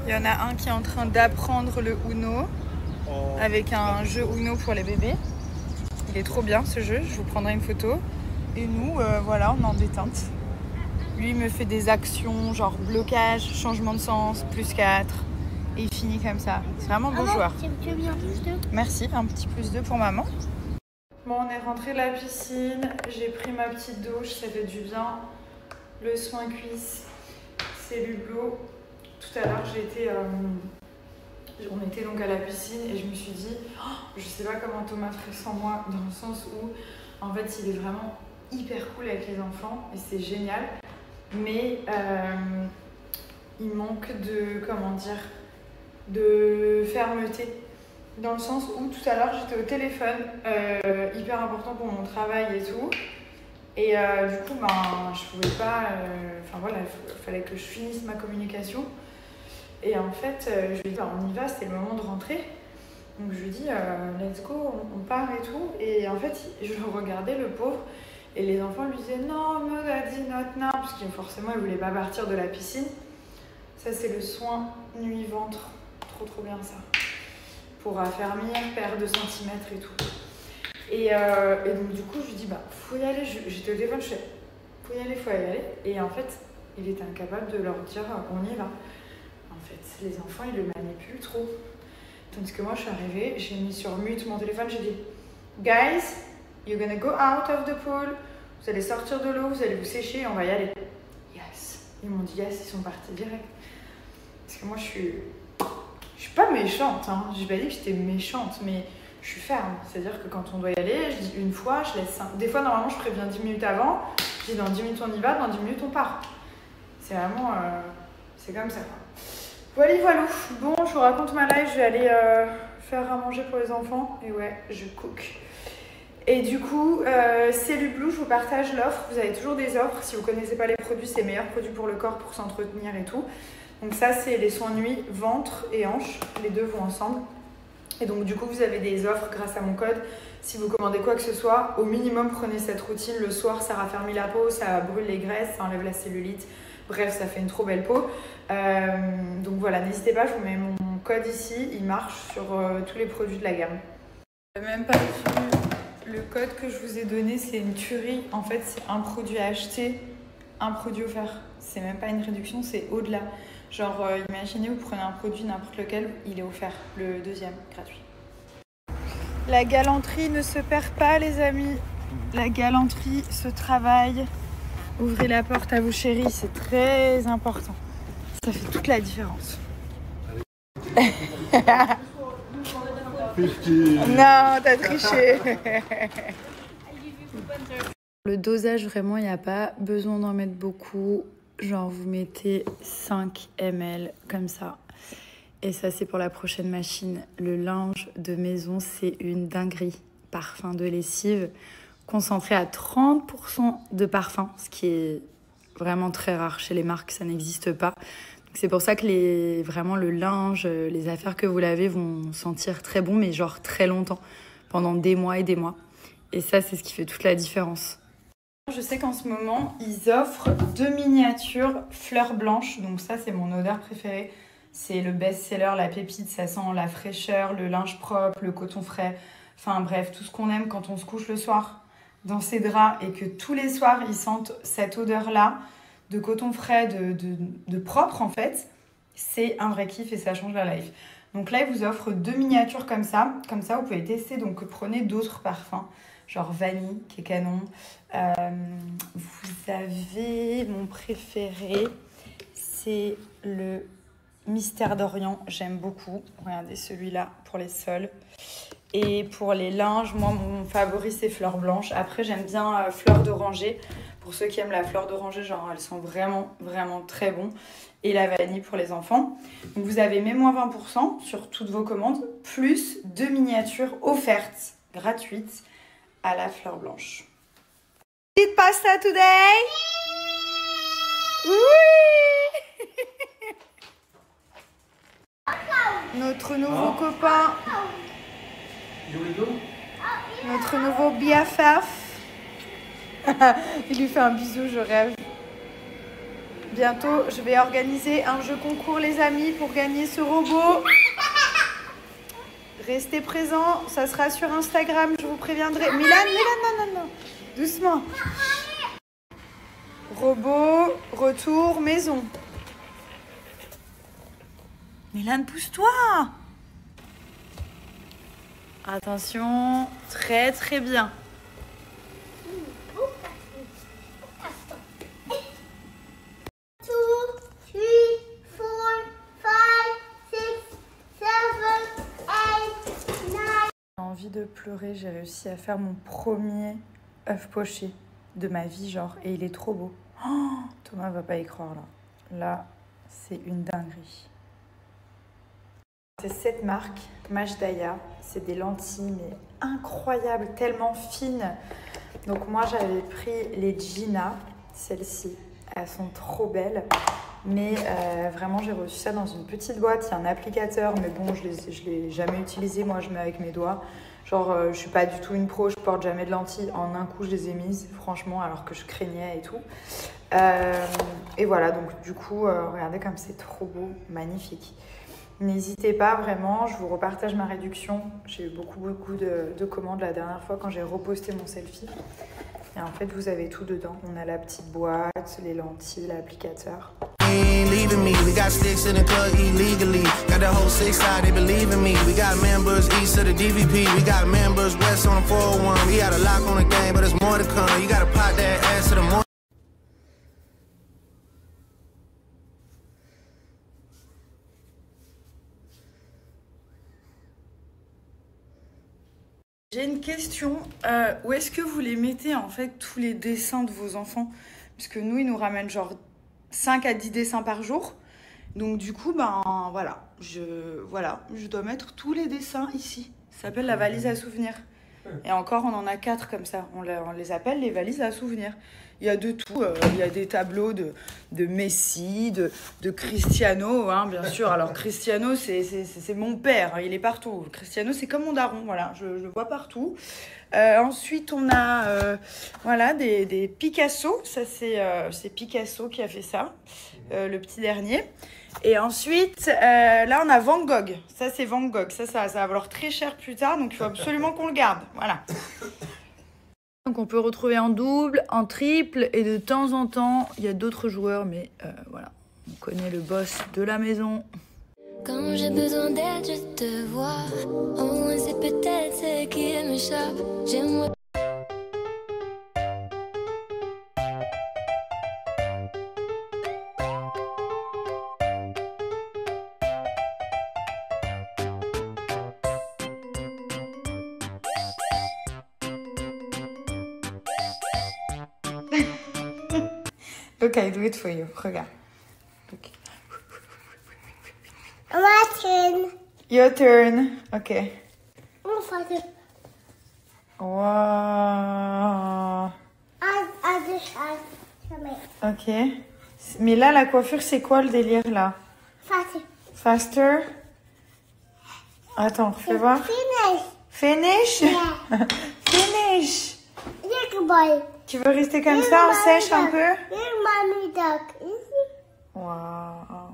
Il y en a un qui est en train d'apprendre le Uno avec un jeu Uno pour les bébés. Il est trop bien ce jeu, je vous prendrai une photo. Et nous, voilà, on est en détente. Lui, il me fait des actions genre blocage, changement de sens, +4. Et il finit comme ça. C'est vraiment un bon joueur. Tu veux bien +2? Merci, un petit +2 pour maman. Bon, on est rentré de la piscine. J'ai pris ma petite douche, ça fait du bien. Le soin cuisse, c'est Lublo. Tout à l'heure, on était donc à la piscine et je me suis dit, oh, je sais pas comment Thomas ferait sans moi, dans le sens où, en fait, il est vraiment hyper cool avec les enfants et c'est génial. Mais il manque de, comment dire, de fermeté. Dans le sens où tout à l'heure, j'étais au téléphone, hyper important pour mon travail et tout. Et du coup, je pouvais pas... Enfin voilà, il fallait que je finisse ma communication. Et en fait, je lui ai dit, on y va, c'était le moment de rentrer. Donc je lui ai dit, let's go, on part et tout. Et en fait, je regardais le pauvre. Et les enfants lui disaient, non, no daddy, not now. Parce que forcément, ils ne voulaient pas partir de la piscine. Ça, c'est le soin nuit-ventre. Trop bien ça. Pour affermir, perdre 2 cm et tout. Et donc du coup, je lui dis, faut y aller. J'étais au téléphone, je fais, faut y aller. Et en fait, il était incapable de leur dire, on y va. En fait, les enfants, ils le manipulent trop. Tandis que moi, je suis arrivée, j'ai mis sur mute mon téléphone, j'ai dit, guys, you're gonna go out of the pool. Vous allez sortir de l'eau, vous allez vous sécher, on va y aller. Yes. Ils m'ont dit yes, ils sont partis direct. Parce que moi, je suis pas méchante, hein. J'ai pas dit que j'étais méchante, mais je suis ferme. C'est-à-dire que quand on doit y aller, je dis une fois, je laisse 5. Des fois, normalement, je préviens 10 minutes avant. Je dis dans 10 minutes, on y va, dans 10 minutes, on part. C'est vraiment... c'est comme ça, quoi. Voilà. Bon, je vous raconte ma life. Je vais aller faire à manger pour les enfants. Et ouais, je cook. Et du coup, c'est Lublo, je vous partage l'offre. Vous avez toujours des offres. Si vous ne connaissez pas les produits, c'est les meilleurs produits pour le corps, pour s'entretenir et tout. Donc ça, c'est les soins nuit, ventre et hanche. Les deux vont ensemble. Et donc du coup, vous avez des offres grâce à mon code. Si vous commandez quoi que ce soit, au minimum, prenez cette routine. Le soir, ça raffermit la peau, ça brûle les graisses, ça enlève la cellulite. Bref, ça fait une trop belle peau. Donc voilà, n'hésitez pas, je vous mets mon code ici. Il marche sur tous les produits de la gamme. Même pas vu le code que je vous ai donné, c'est une tuerie. En fait, c'est un produit à acheter, un produit offert. C'est même pas une réduction, c'est au-delà. Genre, imaginez, vous prenez un produit, n'importe lequel, il est offert. Le deuxième, gratuit. La galanterie ne se perd pas, les amis. La galanterie se travaille. Ouvrez la porte à vos chéris, c'est très important. Ça fait toute la différence. Non, t'as triché. Le dosage, vraiment, il n'y a pas besoin d'en mettre beaucoup. Genre, vous mettez 5 ml comme ça. Et ça, c'est pour la prochaine machine. Le linge de maison, c'est une dinguerie. Parfum de lessive concentré à 30% de parfum, ce qui est vraiment très rare chez les marques, ça n'existe pas. C'est pour ça que vraiment le linge, les affaires que vous lavez vont sentir très bon, mais genre très longtemps, pendant des mois et des mois. Et ça, c'est ce qui fait toute la différence. Je sais qu'en ce moment, ils offrent 2 miniatures fleurs blanches. Donc ça, c'est mon odeur préférée. C'est le best-seller, la pépite, ça sent la fraîcheur, le linge propre, le coton frais. Enfin bref, tout ce qu'on aime quand on se couche le soir dans ses draps et que tous les soirs, ils sentent cette odeur-là de coton frais, de propre en fait. C'est un vrai kiff et ça change la life. Donc là, ils vous offrent 2 miniatures comme ça. Comme ça, vous pouvez tester. Donc prenez d'autres parfums, genre vanille, qui est canon. Vous avez mon préféré, c'est le Mystère d'Orient. J'aime beaucoup. Regardez celui-là pour les sols. Et pour les linges, moi, mon favori, c'est fleur blanche. Après, j'aime bien fleur d'oranger. Pour ceux qui aiment la fleur d'oranger, genre, elles sont vraiment, vraiment très bon. Et la vanille pour les enfants. Donc, vous avez mes moins 20% sur toutes vos commandes, plus 2 miniatures offertes, gratuites, à la fleur blanche. Petite pasta today? Oui. Notre nouveau copain. Notre nouveau BFF. Il lui fait un bisou, je rêve. Bientôt, je vais organiser un jeu concours, les amis, pour gagner ce robot. Restez présents, ça sera sur Instagram, je vous préviendrai. Milan, non. Doucement. Robot, retour, maison. Milan, pousse-toi. Attention, très très bien. J'ai envie de pleurer, j'ai réussi à faire mon premier œuf poché de ma vie, genre, et il est trop beau. Oh, Thomas va pas y croire là. Là, c'est une dinguerie. C'est cette marque, Majdaya. C'est des lentilles, mais incroyables, tellement fines. Donc moi, j'avais pris les Gina, celles-ci. Elles sont trop belles. Mais vraiment, j'ai reçu ça dans une petite boîte. Il y a un applicateur, mais bon, je l'ai jamais utilisé. Moi, je mets avec mes doigts. Genre, je suis pas du tout une pro, je porte jamais de lentilles. En un coup, je les ai mises, franchement, alors que je craignais et tout. Et voilà, donc du coup, regardez comme c'est trop beau, magnifique. N'hésitez pas vraiment, je vous repartage ma réduction. J'ai eu beaucoup de commandes la dernière fois quand j'ai reposté mon selfie. Et en fait, vous avez tout dedans. On a la petite boîte, les lentilles, l'applicateur. Leaving me, we got sticks in the club illegally. Got the whole 6 side, they believe in me. We got members east of the DVP. We got members west on the 401. We got a lock on the game, but there's more to come. You gotta pot that ass to the morning. J'ai une question. Où est-ce que vous les mettez en fait tous les dessins de vos enfants? Parce que nous, ils nous ramènent genre 5 à 10 dessins par jour. Donc du coup, ben voilà, je dois mettre tous les dessins ici. Ça s'appelle la valise à souvenirs. Et encore, on en a 4 comme ça. On les appelle les valises à souvenirs. Il y a de tout. Il y a des tableaux de Messi, de Cristiano, hein, bien sûr. Alors Cristiano, c'est mon père. Il est partout. Cristiano, c'est comme mon daron. Voilà, je le vois partout. Ensuite, on a voilà, des Picasso. Ça, c'est Picasso qui a fait ça, le petit dernier. Et ensuite, là, on a Van Gogh. Ça, c'est Van Gogh. Ça va valoir très cher plus tard, donc il faut absolument qu'on le garde. Voilà. Donc, on peut retrouver en double, en triple, et de temps en temps, il y a d'autres joueurs, mais voilà. On connaît le boss de la maison. Quand j'ai besoin d'aide, je te vois. Au moins, c'est peut-être ce qui m'échappe. J'aime. Look, I do it for you. Regarde. Look. My turn. Your turn. Ok. Wow. Ok. Mais là, la coiffure, c'est quoi le délire là? Faster. Attends, fais voir. Finish. Yeah. Finish. Look, boy. Tu veux rester comme ça, on sèche un peu? Mommy duck. Wow.